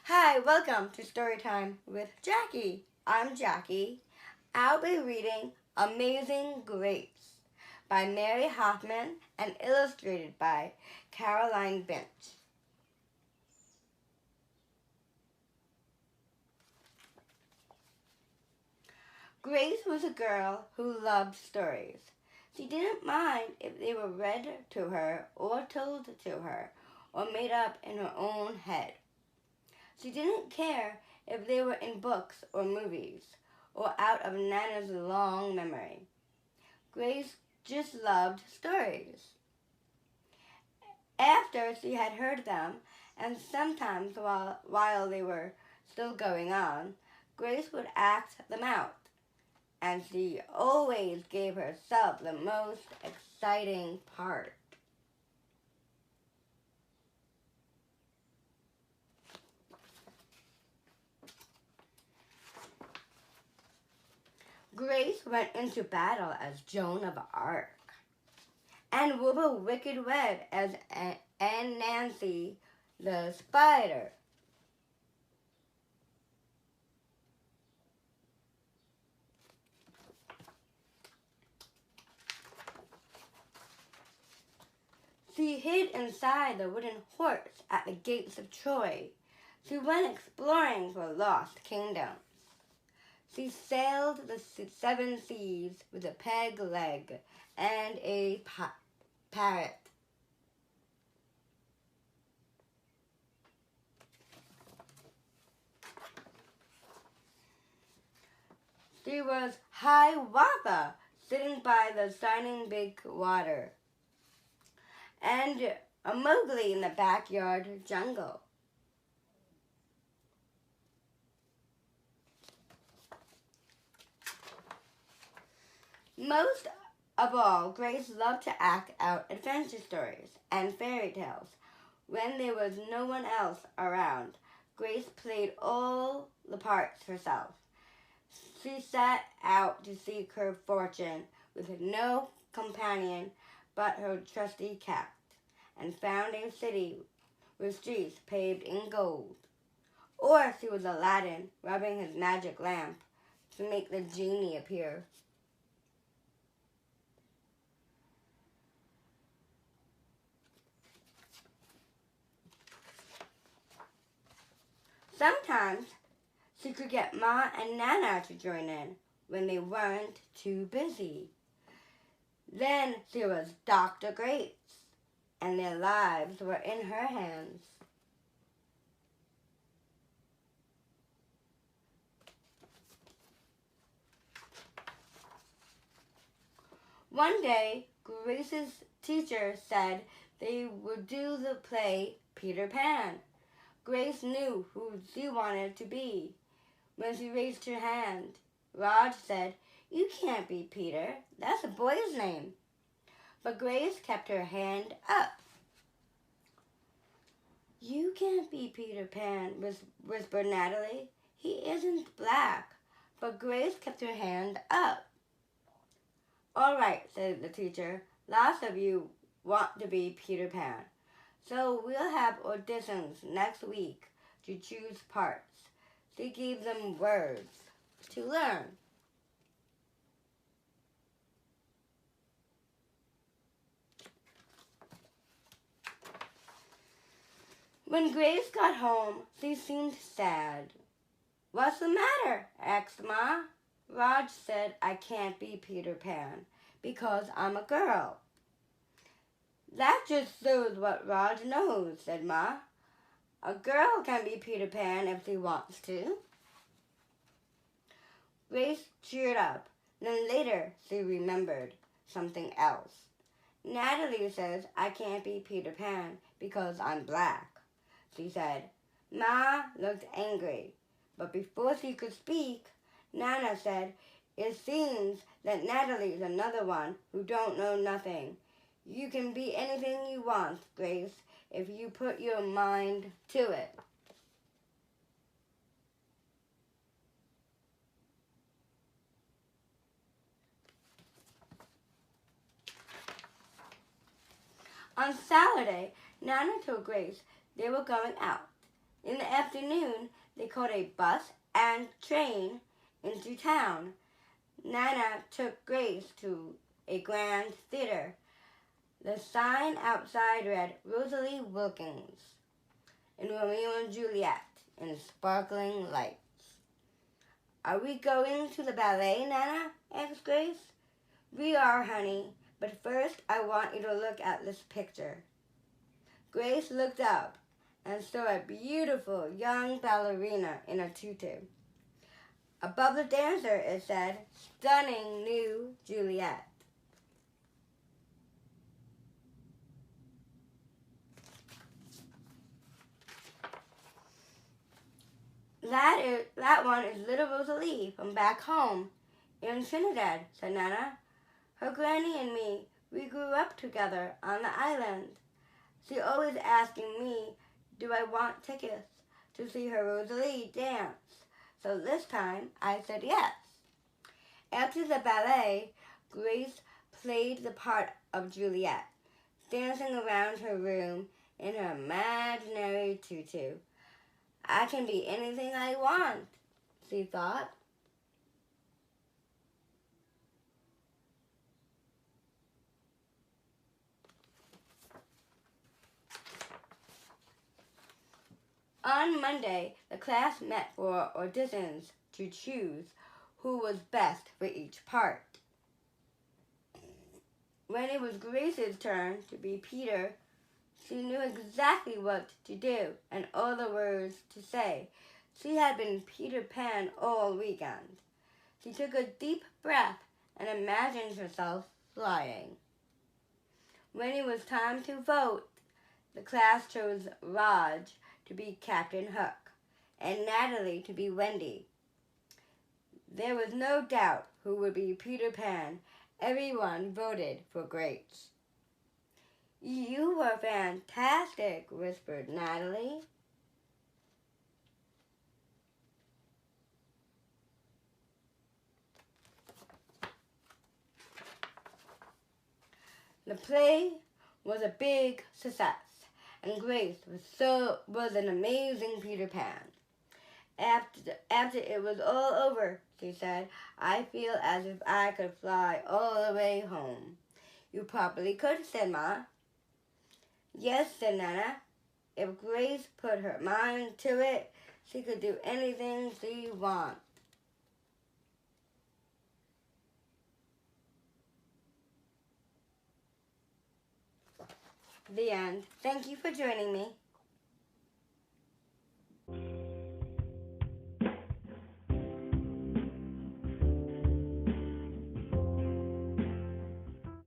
Hi, welcome to Storytime with Jackie. I'm Jackie. I'll be reading Amazing Grace by Mary Hoffman and illustrated by Caroline Bench. Grace was a girl who loved stories. She didn't mind if they were read to her or told to her or made up in her own head. She didn't care if they were in books or movies or out of Nana's long memory. Grace just loved stories. After she had heard them, and sometimes while they were still going on, Grace would act them out, and she always gave herself the most exciting part. Grace went into battle as Joan of Arc, and wove a wicked web as Aunt Nancy the spider. She hid inside the wooden horse at the gates of Troy. She went exploring for lost kingdoms. She sailed the seven seas with a peg leg and a parrot. She was Hiawatha, sitting by the shining big water, and a Mowgli in the backyard jungle. Most of all, Grace loved to act out adventure stories and fairy tales. When there was no one else around, Grace played all the parts herself. She set out to seek her fortune with no companion but her trusty cat, and found a city with streets paved in gold. Or she was Aladdin, rubbing his magic lamp to make the genie appear. Sometimes she could get Ma and Nana to join in when they weren't too busy. Then she was Dr. Grace, and their lives were in her hands. One day, Grace's teacher said they would do the play Peter Pan. Grace knew who she wanted to be. When she raised her hand, Raj said, "You can't be Peter. That's a boy's name." But Grace kept her hand up. "You can't be Peter Pan," whispered Natalie. "He isn't black." But Grace kept her hand up. "All right," said the teacher. "Lots of you want to be Peter Pan. So we'll have auditions next week to choose parts." She gave them words to learn. When Grace got home, she seemed sad. "What's the matter?" asked Ma. "Raj said I can't be Peter Pan because I'm a girl." "That just shows what Raj knows," said Ma. "A girl can be Peter Pan if she wants to." Grace cheered up. Then later she remembered something else. "Natalie says I can't be Peter Pan because I'm black," she said. Ma looked angry, but before she could speak, Nana said, "It seems that Natalie's another one who don't know nothing. You can be anything you want, Grace, if you put your mind to it." On Saturday, Nana told Grace they were going out. In the afternoon, they caught a bus and train into town. Nana took Grace to a grand theater. The sign outside read Rosalie Wilkins in Romeo and Juliet in sparkling lights. Are we going to the ballet, Nana? Asked Grace. We are, honey, but first I want you to look at this picture. Grace looked up and saw a beautiful young ballerina in a tutu. Above the dancer it said, Stunning New Juliet. That one is little Rosalie from back home in Trinidad, said Nana. Her granny and me, we grew up together on the island. She always asking me, do I want tickets to see her Rosalie dance? So this time I said yes. After the ballet, Grace played the part of Juliet, dancing around her room in her imaginary tutu. I can be anything I want, she thought. On Monday, the class met for auditions to choose who was best for each part. When it was Grace's turn to be Peter, she knew exactly what to do and all the words to say. She had been Peter Pan all weekend. She took a deep breath and imagined herself flying. When it was time to vote, the class chose Raj to be Captain Hook and Natalie to be Wendy. There was no doubt who would be Peter Pan. Everyone voted for Grace. You were fantastic, whispered Natalie. The play was a big success, and Grace was an amazing Peter Pan. After it was all over, she said, I feel as if I could fly all the way home. You probably could, said Ma. Yes, said Nana. If Grace put her mind to it, she could do anything she wants. The end. Thank you for joining me.